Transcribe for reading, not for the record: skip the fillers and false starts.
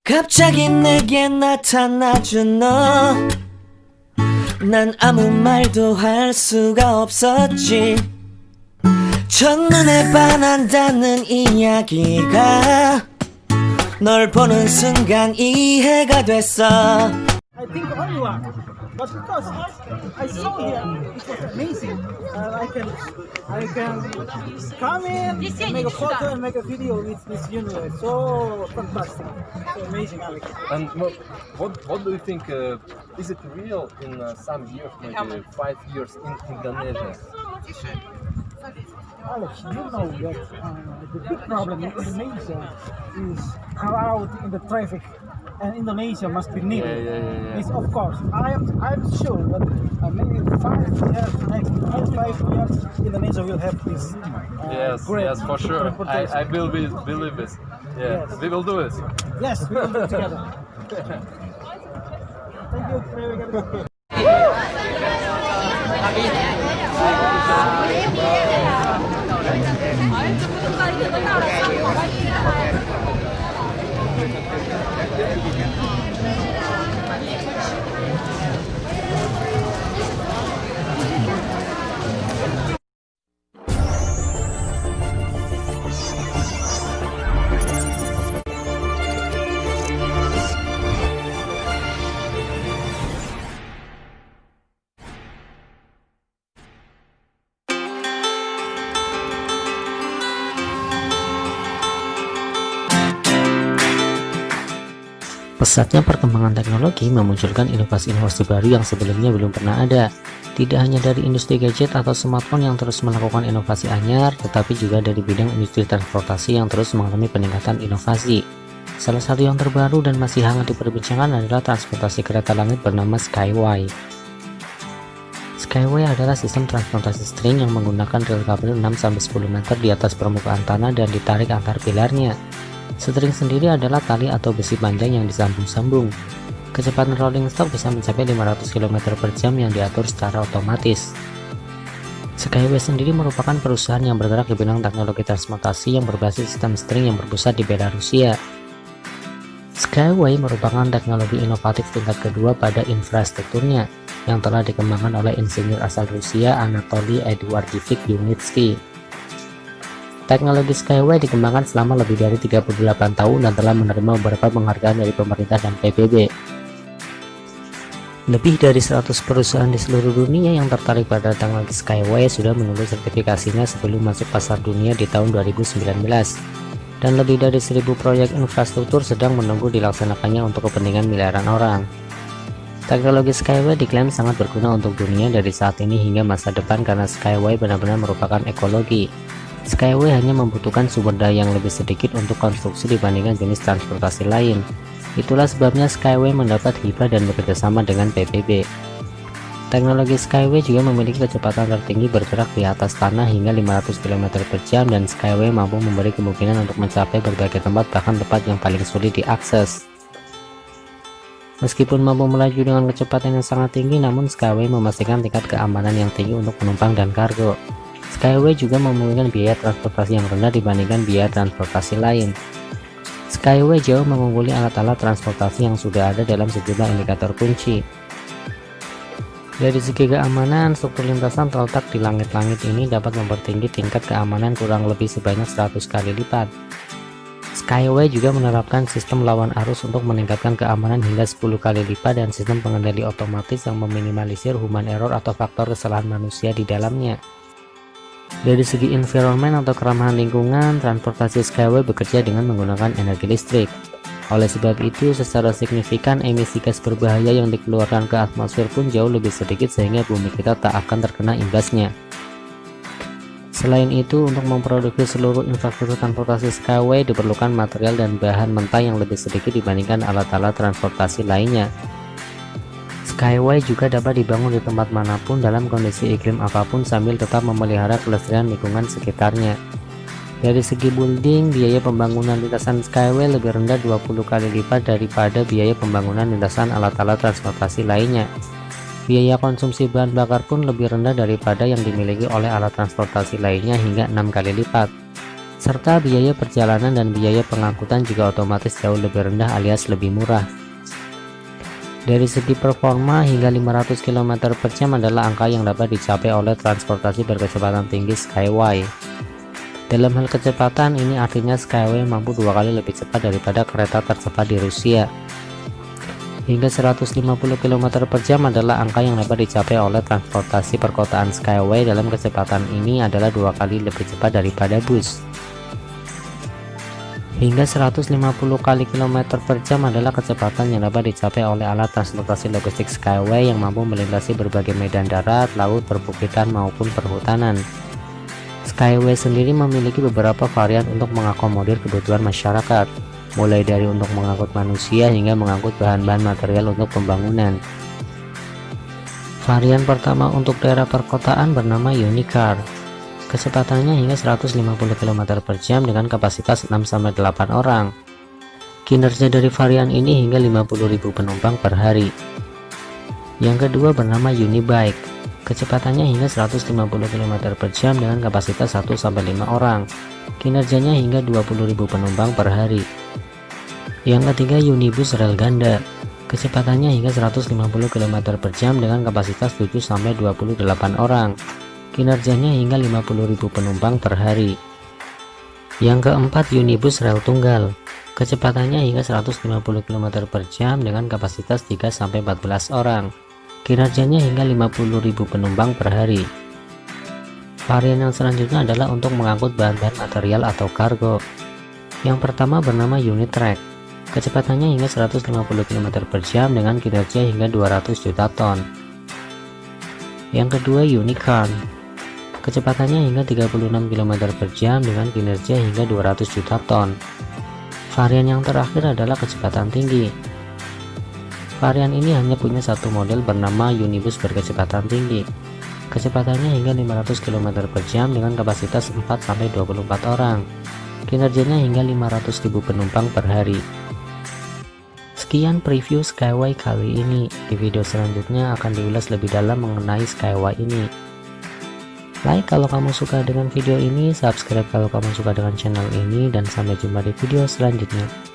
갑자기 내게 나타나준 너, 난 아무 말도 할 수가 없었지. 첫눈에 반한다는 이야기가 널 보는 순간 이해가 됐어. I think only one, but because I saw here, it was amazing. I can come in, make a photo and make a video with this universe. So fantastic, so amazing, Alex. And what do you think? Is it real in some years, maybe 5 years in Indonesia? Alex, you know that the big problem in Indonesia is crowd in the traffic, and Indonesia must be neat. Yeah. Yes, of course. I'm sure that maybe 5 years, next 5 years, Indonesia will have this. Yes, for sure. I will believe this. Yeah, Yes. we will do it. Yes, we will do it together. Thank you very much. Pesatnya perkembangan teknologi memunculkan inovasi-inovasi baru yang sebelumnya belum pernah ada. Tidak hanya dari industri gadget atau smartphone yang terus melakukan inovasi anyar, tetapi juga dari bidang industri transportasi yang terus mengalami peningkatan inovasi. Salah satu yang terbaru dan masih hangat diperbincangkan adalah transportasi kereta langit bernama Skyway. Skyway adalah sistem transportasi string yang menggunakan rel kabel 6-10 meter di atas permukaan tanah dan ditarik antar pilarnya. String sendiri adalah tali atau besi panjang yang disambung-sambung. Kecepatan rolling stock bisa mencapai 500 km per jam yang diatur secara otomatis. Skyway sendiri merupakan perusahaan yang bergerak di bidang teknologi transportasi yang berbasis sistem string yang berpusat di Belarusia. Skyway merupakan teknologi inovatif tingkat kedua pada infrastrukturnya yang telah dikembangkan oleh insinyur asal Rusia Anatoly Eduardovich Yunitsky. Teknologi Skyway dikembangkan selama lebih dari 38 tahun dan telah menerima beberapa penghargaan dari pemerintah dan PBB. Lebih dari 100 perusahaan di seluruh dunia yang tertarik pada teknologi Skyway sudah menunggu sertifikasinya sebelum masuk pasar dunia di tahun 2019. Dan lebih dari 1000 proyek infrastruktur sedang menunggu dilaksanakannya untuk kepentingan miliaran orang. Teknologi Skyway diklaim sangat berguna untuk dunia dari saat ini hingga masa depan karena Skyway benar-benar merupakan ekologi. Skyway hanya membutuhkan sumber daya yang lebih sedikit untuk konstruksi dibandingkan jenis transportasi lain. Itulah sebabnya Skyway mendapat hibah dan bekerjasama dengan PBB. Teknologi Skyway juga memiliki kecepatan tertinggi bergerak di atas tanah hingga 500 km per jam dan Skyway mampu memberi kemungkinan untuk mencapai berbagai tempat bahkan tempat yang paling sulit diakses. Meskipun mampu melaju dengan kecepatan yang sangat tinggi, namun Skyway memastikan tingkat keamanan yang tinggi untuk penumpang dan kargo. Skyway juga memiliki biaya transportasi yang rendah dibandingkan biaya transportasi lain. Skyway jauh mengungguli alat-alat transportasi yang sudah ada dalam sejumlah indikator kunci. Dari segi keamanan, struktur lintasan terletak di langit-langit ini dapat mempertinggi tingkat keamanan kurang lebih sebanyak 100 kali lipat. Skyway juga menerapkan sistem lawan arus untuk meningkatkan keamanan hingga 10 kali lipat dan sistem pengendali otomatis yang meminimalisir human error atau faktor kesalahan manusia di dalamnya. Dari segi environment atau keramahan lingkungan, transportasi Skyway bekerja dengan menggunakan energi listrik. Oleh sebab itu, secara signifikan emisi gas berbahaya yang dikeluarkan ke atmosfer pun jauh lebih sedikit sehingga bumi kita tak akan terkena imbasnya. Selain itu, untuk memproduksi seluruh infrastruktur transportasi Skyway diperlukan material dan bahan mentah yang lebih sedikit dibandingkan alat-alat transportasi lainnya. Skyway juga dapat dibangun di tempat manapun dalam kondisi iklim apapun sambil tetap memelihara kelestarian lingkungan sekitarnya. Dari segi building, biaya pembangunan lintasan Skyway lebih rendah 20 kali lipat daripada biaya pembangunan lintasan alat-alat transportasi lainnya. Biaya konsumsi bahan bakar pun lebih rendah daripada yang dimiliki oleh alat transportasi lainnya hingga 6 kali lipat. serta biaya perjalanan dan biaya pengangkutan juga otomatis jauh lebih rendah alias lebih murah. Dari segi performa, hingga 500 km per jam adalah angka yang dapat dicapai oleh transportasi berkecepatan tinggi Skyway. Dalam hal kecepatan, ini artinya Skyway mampu 2 kali lebih cepat daripada kereta tercepat di Rusia. Hingga 150 km per jam adalah angka yang dapat dicapai oleh transportasi perkotaan Skyway. Dalam kecepatan ini adalah 2 kali lebih cepat daripada bus. Hingga 150 kali kilometer per jam adalah kecepatan yang dapat dicapai oleh alat transportasi logistik Skyway yang mampu melintasi berbagai medan darat, laut, perbukitan maupun perhutanan. Skyway sendiri memiliki beberapa varian untuk mengakomodir kebutuhan masyarakat, mulai dari untuk mengangkut manusia hingga mengangkut bahan-bahan material untuk pembangunan. Varian pertama untuk daerah perkotaan bernama Unicar. Kecepatannya hingga 150 km per jam dengan kapasitas 6-8 orang. Kinerja dari varian ini hingga 50.000 penumpang per hari. Yang kedua bernama Unibike. Kecepatannya hingga 150 km per jam dengan kapasitas 1-5 orang. Kinerjanya hingga 20.000 penumpang per hari. Yang ketiga Unibus rel ganda. Kecepatannya hingga 150 km per jam dengan kapasitas 7-28 orang. Kinerjanya hingga 50.000 penumpang per hari. Yang keempat Unibus rel tunggal. Kecepatannya hingga 150 km per jam dengan kapasitas 3-14 orang. Kinerjanya hingga 50.000 penumpang per hari. Varian yang selanjutnya adalah untuk mengangkut bahan-bahan material atau kargo. Yang pertama bernama Unitrack. Kecepatannya hingga 150 km per jam dengan kinerja hingga 200 juta ton. Yang kedua Unicorn. Kecepatannya hingga 36 km per jam dengan kinerja hingga 200 juta ton. Varian yang terakhir adalah kecepatan tinggi. Varian ini hanya punya satu model bernama Unibus berkecepatan tinggi. Kecepatannya hingga 500 km per jam dengan kapasitas 4-24 orang. Kinerjanya hingga 500.000 penumpang per hari. Sekian preview Skyway kali ini. Di video selanjutnya akan diulas lebih dalam mengenai Skyway ini. Like kalau kamu suka dengan video ini, subscribe kalau kamu suka dengan channel ini, dan sampai jumpa di video selanjutnya.